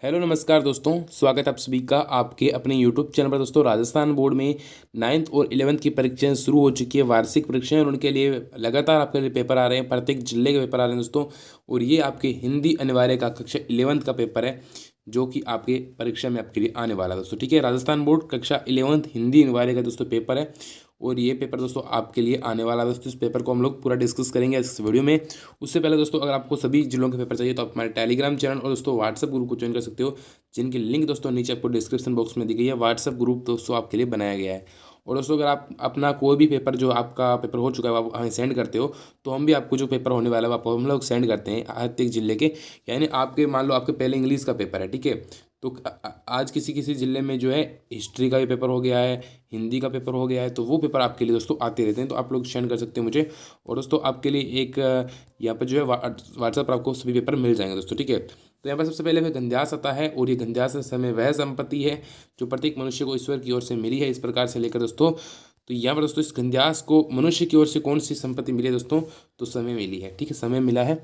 Hello नमस्कार दोस्तों, स्वागत है आप सभी का आपके अपने यूट्यूब चैनल पर। दोस्तों, राजस्थान बोर्ड में 9th और 11th की परीक्षाएं शुरू हो चुकी है, वार्षिक परीक्षाएं, और उनके लिए लगातार आपके लिए पेपर आ रहे हैं। प्रत्येक जिले के पेपर आ रहे हैं दोस्तों। और ये आपके हिंदी अनिवार्य का कक्षा 11th का पेपर है, जो कि आपके परीक्षा में आपके लिए आने वाला है दोस्तों। ठीक है, राजस्थान बोर्ड कक्षा 11th हिंदी अनिवार्य का दोस्तों पेपर है, और ये पेपर दोस्तों आपके लिए आने वाला है दोस्तों। इस पेपर को हम लोग पूरा डिस्कस करेंगे इस वीडियो में। उससे पहले दोस्तों, अगर आपको सभी जिलों के पेपर चाहिए तो आप हमारे टेलीग्राम चैनल और दोस्तों व्हाट्सएप ग्रुप को ज्वाइन कर सकते हो, जिनकी लिंक दोस्तों नीचे आपको डिस्क्रिप्शन बॉक्स में दी गई है। व्हाट्सएप ग्रुप दोस्तों आपके लिए बनाया गया है। और दोस्तों, अगर आप अपना कोई भी पेपर, जो आपका पेपर हो चुका है, आप हमें सेंड करते हो, तो हम भी आपको जो पेपर होने वाला है आपको हम लोग सेंड करते हैं हर एक जिले के। यानी आपके मान लो आपके पहले इंग्लिश का पेपर है, ठीक है, तो आज किसी किसी ज़िले में जो है हिस्ट्री का भी पेपर हो गया है, हिंदी का पेपर हो गया है, तो वो पेपर आपके लिए दोस्तों आते रहते हैं, तो आप लोग सेंड कर सकते हैं मुझे। और दोस्तों, आपके लिए एक यहाँ पर जो है व्हाट्सएप पर आपको सभी पेपर मिल जाएंगे दोस्तों। ठीक है, तो यहाँ पर सबसे पहले वह गंध्यास आता है, और ये गंध्यास समय वह संपत्ति है जो प्रत्येक मनुष्य को ईश्वर की ओर से मिली है, इस प्रकार से लेकर दोस्तों। तो यहाँ पर दोस्तों इस गंध्यास को मनुष्य की ओर से कौन सी संपत्ति मिली है दोस्तों? तो समय मिली है। ठीक है, समय मिला है।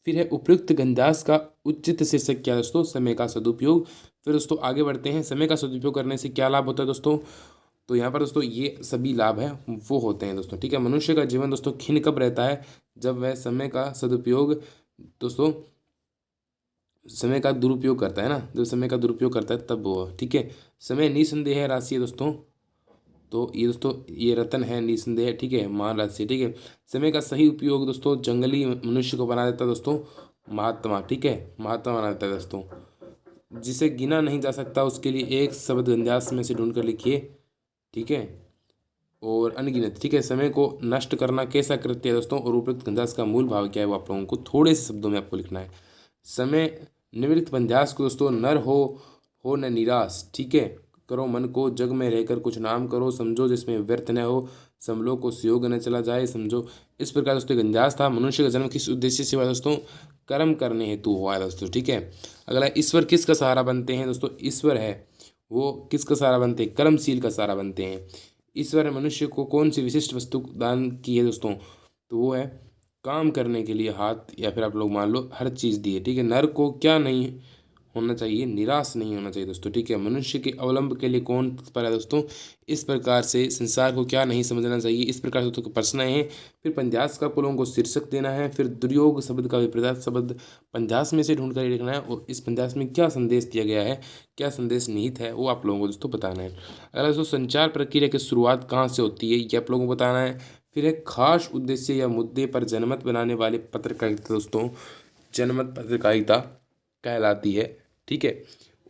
फिर है उपयुक्त गंध्यास का उचित शीर्षक क्या है दोस्तों? समय का सदुपयोग। फिर दोस्तों आगे बढ़ते हैं, समय का सदुपयोग करने से क्या लाभ होता है दोस्तों? तो यहाँ पर दोस्तों ये सभी लाभ हैं वो होते हैं दोस्तों। ठीक है, मनुष्य का जीवन दोस्तों खिन्न कब रहता है? जब वह समय का सदुपयोग दोस्तों समय का दुरुपयोग करता है ना, जब समय का दुरुपयोग करता है तब वो। ठीक है, समय निसंदेह राशि है दोस्तों। तो ये दोस्तों ये रतन है, निसंदेह, ठीक है, महान राशि। ठीक है, समय का सही उपयोग दोस्तों जंगली मनुष्य को बना देता है दोस्तों महात्मा। ठीक है, महात्मा बना देता है दोस्तों, जिसे गिना नहीं जा सकता। उसके लिए एक शब्द गंध्यास में से ढूंढ कर लिखिए। ठीक है, और अनगिनत। ठीक है, समय को नष्ट करना कैसा कृत्य है दोस्तों? और उपयुक्त गंध्यास का मूल भाव क्या है वो आप लोगों को थोड़े से शब्दों में आपको लिखना है। समय निवृत्त गंध्यास को दोस्तों नर हो न निराश। ठीक है, करो मन को जग में रहकर कुछ नाम करो, समझो जिसमें व्यर्थ न हो, समलों को सुयोग न चला जाए समझो। इस प्रकार दोस्तों गंध्यास था। मनुष्य का जन्म किस उद्देश्य से हुआ दोस्तों? कर्म करने हेतु हुआ है दोस्तों। ठीक है, अगला ईश्वर किसका सहारा बनते हैं दोस्तों? ईश्वर है वो किसका सहारा बनते हैं? कर्मशील का सहारा बनते हैं। ईश्वर ने मनुष्य को कौन सी विशिष्ट वस्तु दान की है दोस्तों? तो वो है काम करने के लिए हाथ, या फिर आप लोग मान लो हर चीज़ दी है। ठीक है, नर को क्या नहीं होना चाहिए? निराश नहीं होना चाहिए दोस्तों। ठीक है, मनुष्य के अवलंब के लिए कौन पर है दोस्तों? इस प्रकार से संसार को क्या नहीं समझना चाहिए, इस प्रकार से दोस्तों प्रश्न है। फिर पंजास का पुलों को शीर्षक देना है। फिर दुर्योग शब्द का विपरीत शब्द पंजास में से ढूंढ कर लिखना है, और इस पंजास में क्या संदेश दिया गया है, क्या संदेश निहित है, वो आप लोगों को दोस्तों बताना है। अगला दोस्तों, संचार प्रक्रिया की शुरुआत कहाँ से होती है, ये आप लोगों को बताना है। फिर एक खास उद्देश्य या मुद्दे पर जनमत बनाने वाले पत्रकारिता दोस्तों जनमत पत्रकारिता कहलाती है। ठीक है,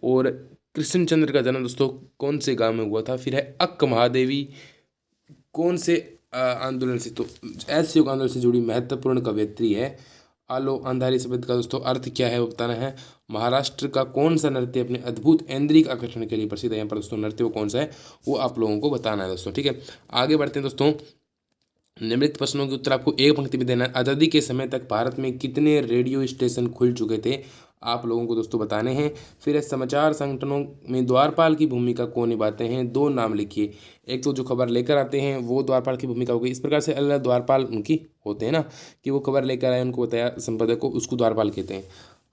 और कृष्णचंद्र का जन्म दोस्तों कौन से गांव में हुआ था? फिर है अक्क महादेवी कौन से आंदोलन से? तो ऐसे योग आंदोलन से जुड़ी महत्वपूर्ण कवयित्री है। आलो अंधारी शब्द का दोस्तों अर्थ क्या है वो बताना है। महाराष्ट्र का कौन सा नृत्य अपने अद्भुत ऐन्द्रिक आकर्षण के लिए प्रसिद्ध है? यहाँ पर दोस्तों नृत्य वो कौन सा है वो आप लोगों को बताना है दोस्तों। ठीक है, आगे बढ़ते हैं दोस्तों। निम्नलिखित प्रश्नों के उत्तर आपको एक पंक्ति में देना है। आज़ादी के समय तक भारत में कितने रेडियो स्टेशन खुल चुके थे? आप लोगों को दोस्तों बताने हैं। फिर समाचार संगठनों में द्वारपाल की भूमिका कौन निभाते हैं? दो नाम लिखिए। एक तो जो खबर लेकर आते हैं वो द्वारपाल की भूमिका होगी। इस प्रकार से अलग अलग द्वारपाल उनकी होते हैं ना, कि वो खबर लेकर आए, उनको बताया संपादक को, उसको द्वारपाल कहते हैं।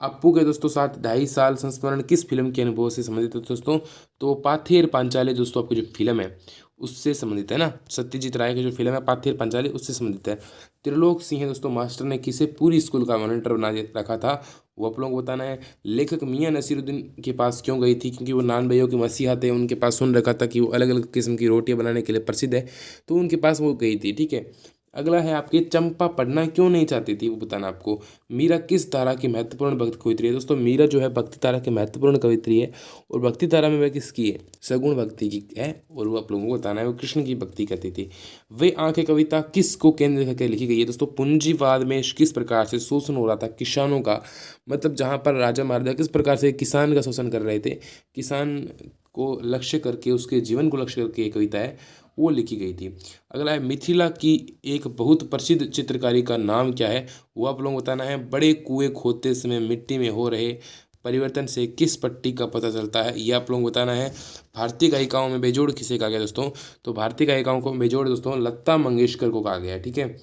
अप्पू के दोस्तों साथ 2.5 साल संस्मरण किस फिल्म के अनुभव से संबंधित है दोस्तों? तो पाथेर पांचाली दोस्तों आपकी जो फिल्म है उससे संबंधित है ना। सत्यजीत राय की जो फिल्म है पाथेर पांचाली उससे संबंधित है। त्रिलोक सिंह है दोस्तों मास्टर ने किसे पूरी स्कूल का मॉनिटर बना रखा था? वो आप लोगों को बताना है। लेखक मियां नसीरुद्दीन के पास क्यों गई थी? क्योंकि वो नान भैया के मसीहा थे, उनके पास सुन रखा था कि वो अलग अलग किस्म की रोटियां बनाने के लिए प्रसिद्ध है, तो उनके पास वो गई थी। ठीक है, अगला है आपके चंपा पढ़ना क्यों नहीं चाहती थी, वो बताना आपको। मीरा किस धारा की महत्वपूर्ण भक्त कवित्री है? दोस्तों मीरा जो है भक्ति धारा की महत्वपूर्ण कवित्री है, और भक्ति धारा में वह किसकी है? सगुण भक्ति की है, और वो आप लोगों को बताना है वो कृष्ण की भक्ति करती थी। वे आंखें कविता किस को केंद्र करके लिखी गई है? दोस्तों पूंजीवाद में किस प्रकार से शोषण हो रहा था किसानों का, मतलब जहाँ पर राजा महाराजा किस प्रकार से किसान का शोषण कर रहे थे, किसान को लक्ष्य करके, उसके जीवन को लक्ष्य करके ये कविता है वो लिखी गई थी। अगला है मिथिला की एक बहुत प्रसिद्ध चित्रकारी का नाम क्या है? वो आप लोगों को बताना है। बड़े कुएं खोदते समय मिट्टी में हो रहे परिवर्तन से किस पट्टी का पता चलता है? ये आप लोगों को बताना है। भारतीय गायिकाओं में बेजोड़ किसे कहा गया दोस्तों? तो भारतीय गायिकाओं को बेजोड़ दोस्तों लता मंगेशकर को कहा गया है। ठीक है,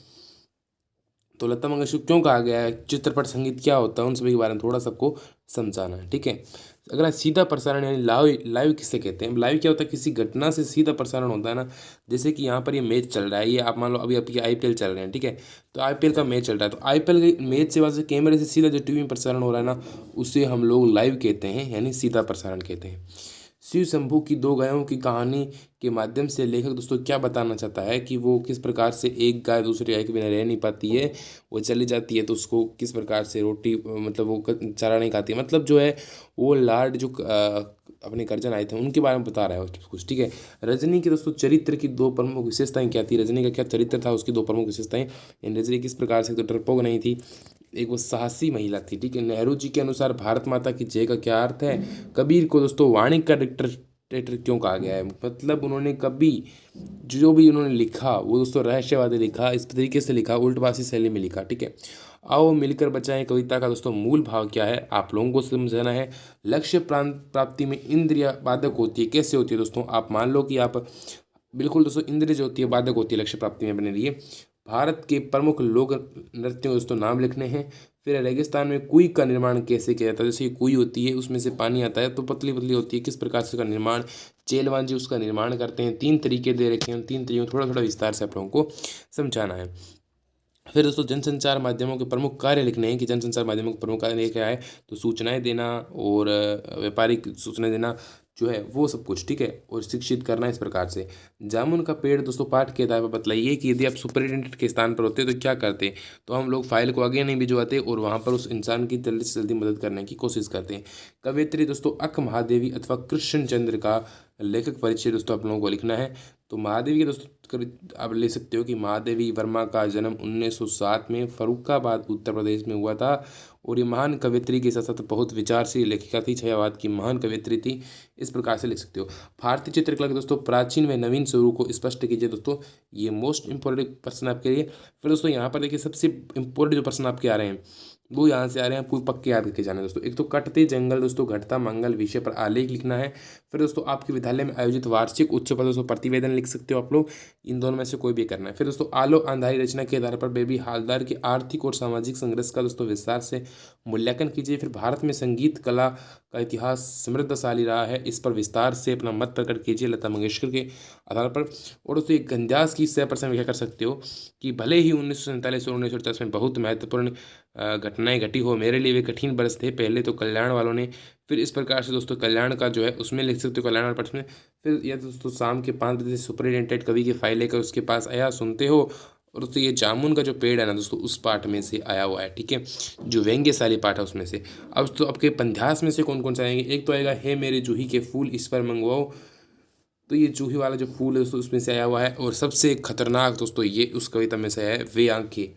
तो लता मंगेशकर क्यों कहा गया है? चित्रपट संगीत क्या होता है, उन सभी के बारे में थोड़ा सबको समझाना है। ठीक है, अगला सीधा प्रसारण यानी लाइव। लाइव किसे कहते हैं? लाइव क्या होता है? किसी घटना से सीधा प्रसारण होता है ना। जैसे कि यहाँ पर ये मैच चल रहा है, ये आप मान लो अभी आपकी आईपीएल चल रहे हैं, ठीक है, तो आईपीएल का मैच चल रहा है, तो आईपीएल के मैच से वहाँ से कैमरे से सीधा जो टीवी में प्रसारण हो रहा है ना, उसे हम लोग लाइव कहते हैं, यानी सीधा प्रसारण कहते हैं। शिव शंभू की दो गायों की कहानी के माध्यम से लेखक दोस्तों क्या बताना चाहता है कि वो किस प्रकार से एक गाय दूसरी गाय के बिना रह नहीं पाती है, वो चली जाती है तो उसको किस प्रकार से रोटी मतलब वो चारा नहीं खाती है, मतलब जो है वो लाड जो अपने करजन आए थे उनके बारे में बता रहा है कुछ। ठीक है, रजनी के दोस्तों चरित्र की दो प्रमुख विशेषताएं क्या थी? रजनी का क्या चरित्र था, उसकी दो प्रमुख विशेषताएं। रजनी किस प्रकार से, तो डरपोक नहीं थी, एक वो साहसी महिला थी। ठीक है, नेहरू जी के अनुसार भारत माता की जय का क्या अर्थ है? कबीर को दोस्तों वाणिज्य का डिक्टेटर क्यों कहा गया है? मतलब उन्होंने कभी जो भी उन्होंने लिखा वो दोस्तों रहस्यवादी लिखा, इस तरीके से लिखा, उल्टवासी शैली में लिखा। ठीक है, आओ मिलकर बचाएं कविता का दोस्तों मूल भाव क्या है, आप लोगों को समझना है। लक्ष्य प्राप्ति में इंद्रिया बाधक होती है, कैसे होती है दोस्तों? आप मान लो कि आप बिल्कुल दोस्तों इंद्रिय जो होती है बाधक होती है लक्ष्य प्राप्ति में अपने लिए। भारत के प्रमुख लोक नृत्यों दोस्तों नाम लिखने हैं। फिर रेगिस्तान में कुई का निर्माण कैसे किया जाता है? जैसे कुई होती है उसमें से पानी आता है तो पतली पतली होती है, किस प्रकार से उसका निर्माण चेलवान जी उसका निर्माण करते हैं। तीन तरीके दे रखे हैं, तीन तरीकों थोड़ा थोड़ा विस्तार से आप लोगों को समझाना है। फिर दोस्तों जनसंचार माध्यमों के प्रमुख कार्य लिखने हैं कि जनसंचार माध्यमों के प्रमुख कार्य क्या है, तो सूचनाएं देना और व्यापारिक सूचनाएं देना जो है वो सब कुछ। ठीक है, और शिक्षित करना इस प्रकार से। जामुन का पेड़ दोस्तों पाठ के आधार पर बतलाइए कि यदि आप सुपरिटेंडेंट के स्थान पर होते तो क्या करते? तो हम लोग फाइल को आगे नहीं भिजवाते और वहाँ पर उस इंसान की जल्दी से जल्दी मदद करने की कोशिश करते हैं। कवयित्री दोस्तों अक्क महादेवी अथवा कृष्ण चंद्र का लेखक परिचय दोस्तों आप लोगों को लिखना है। तो महादेवी के दोस्तों आप ले सकते हो कि महादेवी वर्मा का जन्म 1907 में फर्रुखाबाद उत्तर प्रदेश में हुआ था और ये महान कवियत्री के साथ साथ बहुत विचारशील लेखिका थी, छायावाद की महान कवियत्री थी, इस प्रकार से लिख सकते हो। भारतीय चित्रकला के दोस्तों प्राचीन व नवीन स्वरूप को स्पष्ट कीजिए दोस्तों, ये मोस्ट इंपॉर्टेंट प्रश्न आपके लिए। फिर दोस्तों यहाँ पर देखिए सबसे इंपॉर्टेंट जो प्रश्न आपके आ रहे हैं वो यहाँ से आ रहे हैं, पूरे पक्के याद करके जाने दोस्तों। एक तो कटते जंगल दोस्तों घटता मंगल विषय पर आलेख लिखना है। फिर दोस्तों आपके विद्यालय में आयोजित वार्षिक उत्सव पर दोस्तों प्रतिवेदन लिख सकते हो आप लोग, इन दोनों में से कोई भी करना है। फिर दोस्तों आलो अंधारी रचना के आधार पर बेबी हालदार के आर्थिक और सामाजिक संघर्ष का दोस्तों विस्तार से मूल्यांकन कीजिए। फिर भारत में संगीत कला का इतिहास समृद्धशाली रहा है, इस पर विस्तार से अपना मत प्रकट कीजिए लता मंगेशकर के आधार पर। और दोस्तों एक गंजास की 100% व्याख्या कर सकते हो कि भले ही 1947 और 1950 में बहुत महत्वपूर्ण घटनाएं घटी हो, मेरे लिए वे कठिन वर्ष थे। पहले तो कल्याण वालों ने, फिर इस प्रकार से दोस्तों कल्याण का जो है उसमें लिख सकते हो, कल्याण वाले पाठ में। फिर यह दोस्तों शाम के 5 बजे सुपरिटेंडेंट कवि की फाइल लेकर उसके पास आया, सुनते हो। और दोस्तों ये जामुन का जो पेड़ है ना दोस्तों उस पाठ में से आया हुआ है। ठीक है, जो व्यंग्यशाली पाठ है उसमें से। अब तो आपके पंध्यास में से कौन कौन से आएंगे? एक तो आएगा हे मेरे जूही के फूल इस पर मंगवाओ, तो ये जूही वाला जो फूल है दोस्तों उसमें से आया हुआ है। और सबसे खतरनाक दोस्तों ये उस कविता में से है, वे आंखें,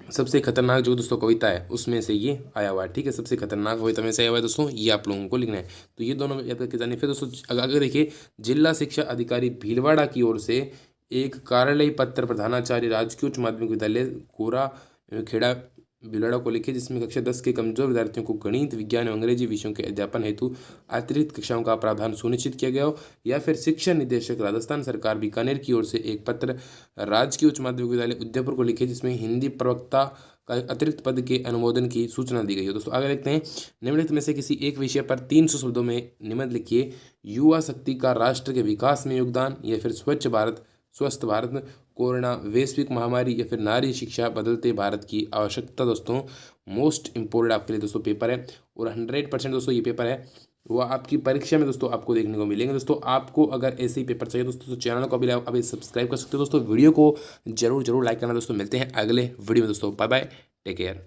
सबसे खतरनाक जो दोस्तों कविता है उसमें से ये आया हुआ है। ठीक है, सबसे खतरनाक कविता में से आया हुआ है दोस्तों, ये आप लोगों को लिखना है। तो ये दोनों याद करके जानिए। फिर दोस्तों आगे देखिए, जिला शिक्षा अधिकारी भीलवाड़ा की ओर से एक कार्यालय पत्र प्रधानाचार्य राजकीय उच्च माध्यमिक विद्यालय गोरा खेड़ा भीलवाड़ा को लिखे, जिसमें कक्षा 10 के कमजोर विद्यार्थियों को गणित विज्ञान और अंग्रेजी विषयों के अध्यापन हेतु अतिरिक्त कक्षाओं का प्रावधान सुनिश्चित किया गया हो। या फिर शिक्षा निदेशक राजस्थान सरकार बीकानेर की ओर से एक पत्र राजकीय उच्च माध्यमिक विद्यालय उदयपुर को लिखे, जिसमें हिंदी प्रवक्ता का अतिरिक्त पद के अनुमोदन की सूचना दी गई हो। दोस्तों आगे देखते हैं, निम्नलिखित में से किसी एक विषय पर 300 शब्दों में निबंध लिखिए। युवा शक्ति का राष्ट्र के विकास में योगदान, या फिर स्वच्छ भारत, स्वस्थ भारत, कोरोना, वैश्विक महामारी, या फिर नारी शिक्षा, बदलते भारत की आवश्यकता। दोस्तों मोस्ट इंपोर्टेंट आपके लिए दोस्तों पेपर है और 100% दोस्तों ये पेपर है वो आपकी परीक्षा में दोस्तों आपको देखने को मिलेंगे। दोस्तों आपको अगर ऐसे ही पेपर चाहिए दोस्तों तो चैनल को अभी सब्सक्राइब कर सकते हो दोस्तों, वीडियो को जरूर लाइक करना दोस्तों। मिलते हैं अगले वीडियो में दोस्तों, बाय बाय, टेक केयर।